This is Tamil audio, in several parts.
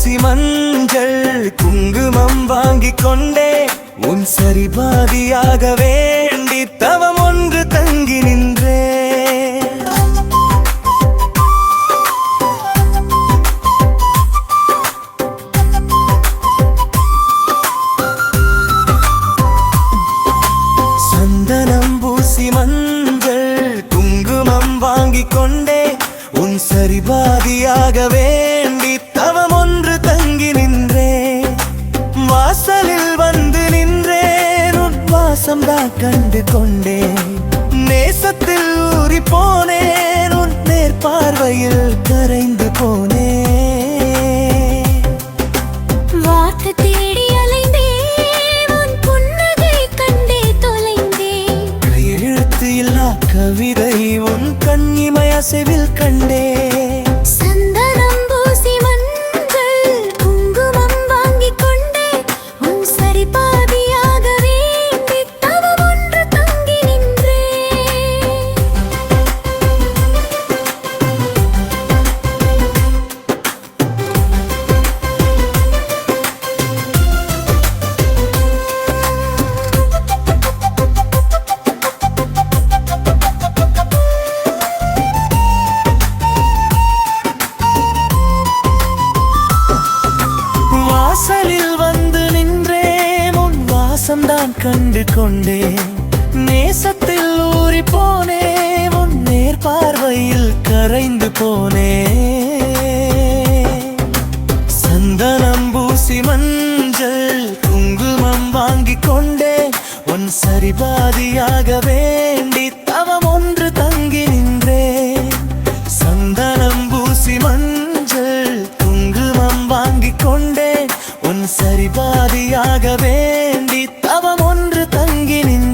பூசி மஞ்சள் குங்குமம் வாங்கிக் கொண்டே உன் சரிபாதியாக வேண்டி தவம் ஒன்று தங்கி நின்றே. சந்தனம் பூசி மஞ்சள் குங்குமம் வாங்கிக் கொண்டே உன் சரிபாதியாக வேண்டி தவம் ஒன்று தங்கி நின்றே. வாசலில் வந்து நின்றேன் உன் வாசம்தான் கண்டு கொண்டேன். நேசத்தில் ஊறி போனேன் உன் நேர்பார்வையில் கரைந்து போனேன். வார்த்தை தேடி அலைந்தேன் உன் புன்னகை கண்டே தொலைந்தேன். கையெழுத்து இல்லா கவிதை உன் கண்ணிமை அசைவில் கண்டே. சந்தனம் பூசி மஞ்சள் குங்குமம் வாங்கிக் கொண்டே உன் சரிபாதியாக வேண்டி தவம் ஒன்று தங்கி நின்றேன். வாசலில் வந்து நின்றேன் உன் வாசம்தான் கண்டு கொண்டேன். நேசத்தில் ஊறி போனேன் உன் நேர்பார்வையில் கரைந்து போனேன். சந்தனம் பூசி மஞ்சள் குங்குமம் வாங்கிக் கொண்டேன் உன் சரிபாதியாக வேண்டி தவம் ஒன்று தங்கி நின்றேன். சந்தனம் பூசி மஞ்சள் குங்குமம் வாங்கிக் கொண்டேன் உன் சரிபாதியாக வேண்டி தவம் ஒன்று தங்கி நின்றேன்.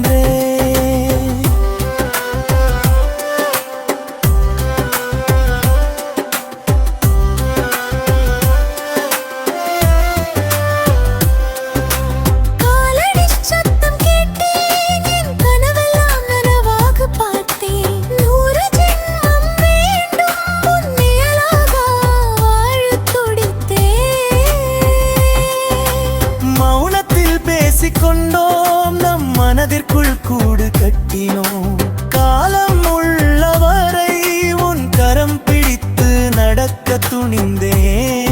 காலடி சத்தம் கேட்டேன் என் கனவெல்லாம் நனவாக பார்த்தேன். 100 ஜென்மம் வேண்டும் உன் நிழலாக வாழத் துடித்தேன். மௌனத்தில் பேசிக்கொண்டோம் நம் மனதிற்குள் கூடு கட்டினோம். காலம் உள்ளவரை உன் கரம் பிடித்து நடக்க துணிந்தேன்.